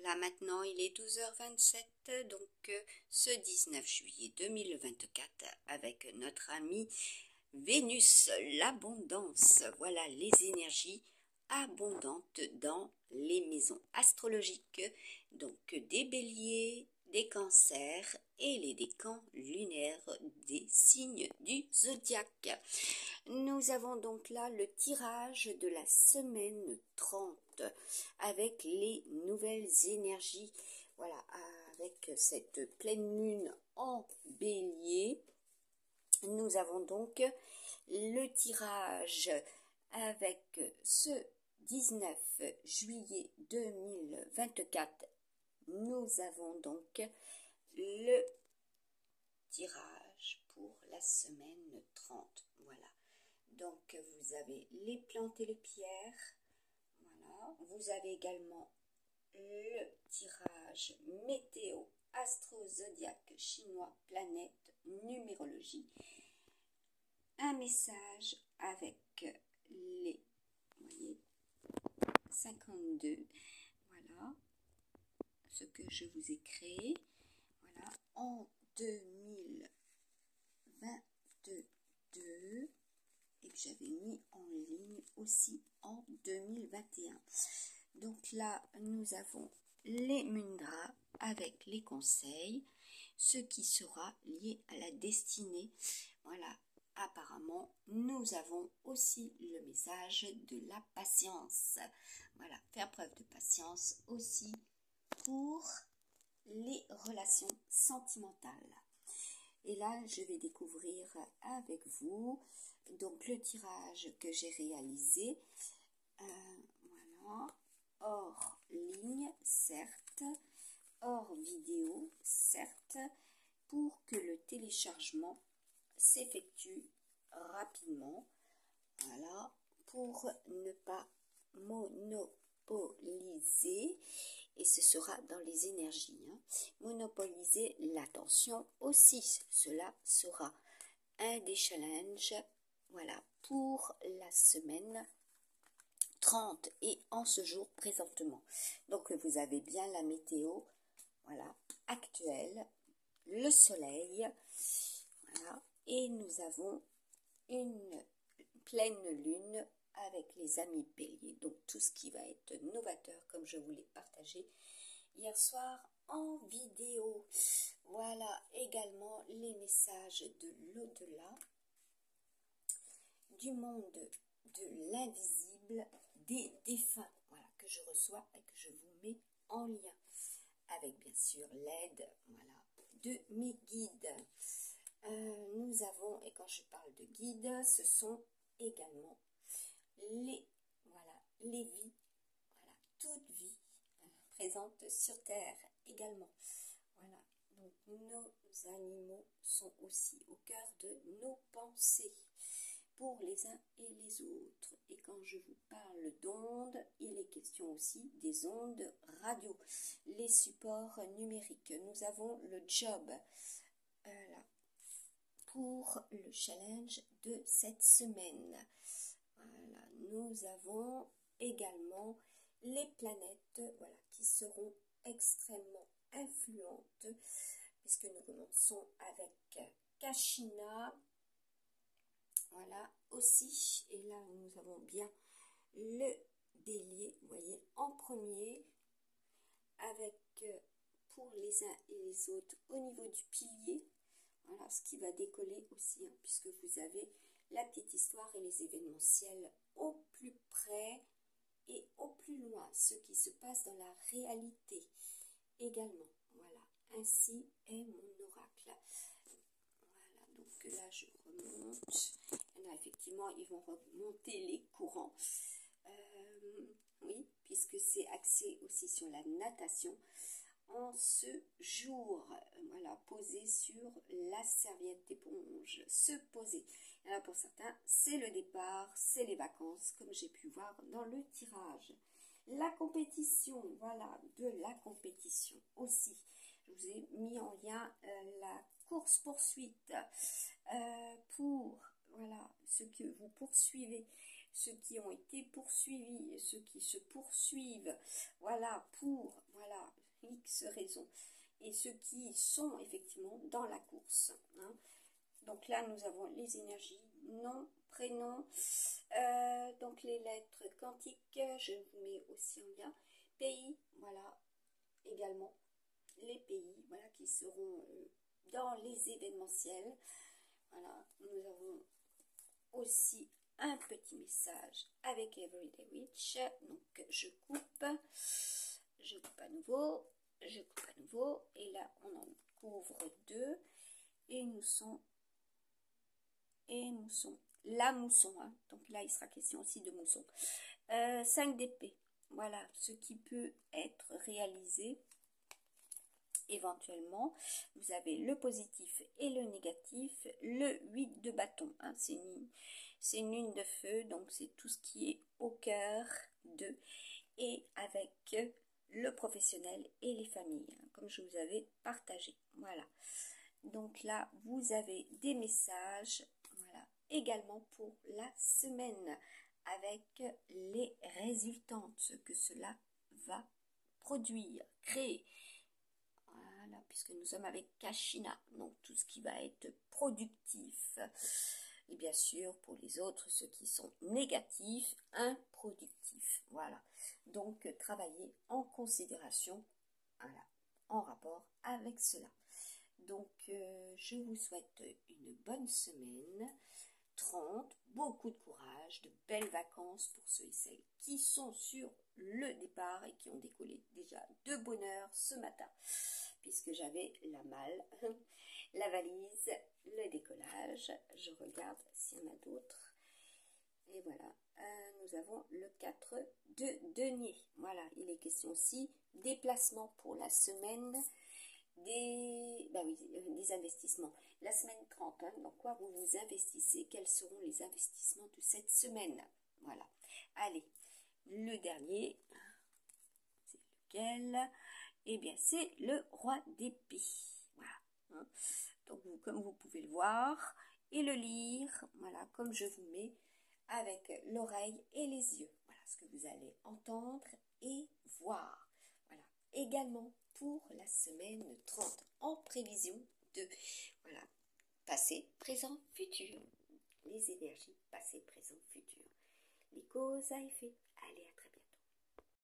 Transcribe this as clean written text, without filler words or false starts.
Là maintenant, il est 12h27, donc ce 19 juillet 2024, avec notre ami Vénus, l'abondance. Voilà les énergies abondantes dans les maisons astrologiques, donc des béliers, des cancers et les décans lunaires des signes du zodiaque. Nous avons donc là le tirage de la semaine 30 avec les nouvelles énergies, voilà, avec cette pleine lune en bélier. Nous avons donc le tirage avec ce 19 juillet 2024. Nous avons donc le tirage pour la semaine 30. Voilà. Donc vous avez les plantes et les pierres. Voilà. Vous avez également le tirage météo, astro, zodiaque, chinois, planète, numérologie. Un message avec les, vous voyez, 52. Voilà ce que je vous ai créé. Voilà, en 2022. Et que j'avais mis en ligne aussi en 2021. Donc là, nous avons les mudras avec les conseils, ce qui sera lié à la destinée. Voilà, apparemment, nous avons aussi le message de la patience. Voilà, faire preuve de patience aussi pour les relations sentimentales. Et là, je vais découvrir avec vous donc le tirage que j'ai réalisé. Voilà, hors ligne, certes, hors vidéo, certes, pour que le téléchargement s'effectue rapidement. Voilà, pour ne pas monopoliser, et ce sera dans les énergies, monopoliser l'attention aussi. Cela sera un des challenges, voilà, pour la semaine 30 et en ce jour présentement. Donc vous avez bien la météo, voilà, actuelle, le soleil, voilà, et nous avons une pleine lune avec les amis béliers, donc tout ce qui va être novateur comme je vous l'ai partagé hier soir en vidéo. Voilà également les messages de l'au-delà, du monde de l'invisible, des défunts, voilà, que je reçois et que je vous mets en lien avec bien sûr l'aide, voilà, de mes guides. Nous avons, et quand je parle de guides, ce sont également les, voilà, les vies, voilà, toute vie présente sur Terre également. Voilà, donc nos animaux sont aussi au cœur de nos pensées pour les uns et les autres. Et quand je vous parle d'ondes, il est question aussi des ondes radio, les supports numériques. Nous avons le job, là, pour le challenge de cette semaine. Voilà, nous avons également les planètes, voilà, qui seront extrêmement influentes, puisque nous commençons avec Kashina, voilà, aussi, et là nous avons bien le bélier, vous voyez, en premier, avec pour les uns et les autres au niveau du pilier, voilà, ce qui va décoller aussi, puisque vous avez la petite histoire et les événementiels au plus près et au plus loin, ce qui se passe dans la réalité également. Voilà, ainsi est mon oracle. Voilà, donc là je remonte. Là, effectivement, ils vont remonter les courants. Oui, puisque c'est axé aussi sur la natation. En ce jour, voilà, posé sur la serviette d'éponge, se poser. Alors pour certains, c'est le départ, c'est les vacances, comme j'ai pu voir dans le tirage. La compétition, voilà, de la compétition aussi. Je vous ai mis en lien la course-poursuite pour, voilà, ceux que vous poursuivez, ceux qui ont été poursuivis, ceux qui se poursuivent, voilà, pour, voilà, X raisons. Et ceux qui sont effectivement dans la course. Hein. Donc là, nous avons les énergies, nom, prénom, donc les lettres quantiques, je vous mets aussi en lien. Pays, voilà, également les pays, voilà, qui seront dans les événementiels. Voilà, nous avons aussi un petit message avec Everyday Witch. Donc je coupe à nouveau, et là on en couvre deux, et mousson, la mousson, hein. Donc là il sera question aussi de mousson. 5 d'épée, voilà ce qui peut être réalisé éventuellement. Vous avez le positif et le négatif. Le 8 de bâton, hein, c'est une lune de feu, donc c'est tout ce qui est au cœur de, et avec le professionnel et les familles, hein, comme je vous avais partagé. Voilà, donc là vous avez des messages, voilà, également pour la semaine, avec les résultantes, ce que cela va produire, créer. Voilà, puisque nous sommes avec Kashina, donc tout ce qui va être productif. Et bien sûr, pour les autres, ceux qui sont négatifs, improductifs. Voilà, donc travailler en considération, voilà, en rapport avec cela. Donc, je vous souhaite une bonne semaine 30, beaucoup de courage, de belles vacances pour ceux et celles qui sont sur le départ et qui ont décollé déjà de bonne heure ce matin, puisque j'avais la malle, la valise, le décollage. Je regarde s'il y en a d'autres. Et voilà, nous avons le 4 de denier. Voilà, il est question aussi déplacement pour la semaine, des investissements. La semaine 30, hein, dans quoi vous vous investissez, quels seront les investissements de cette semaine. Voilà. Allez, le dernier, c'est lequel? Eh bien, c'est le roi d'épée. Voilà. Hein. Donc, comme vous pouvez le voir et le lire, voilà, comme je vous mets, avec l'oreille et les yeux. Voilà ce que vous allez entendre et voir. Voilà. Également pour la semaine 30, en prévision de, voilà, passé, présent, futur. Les énergies passé, présent, futur. Les causes à effet. Allez,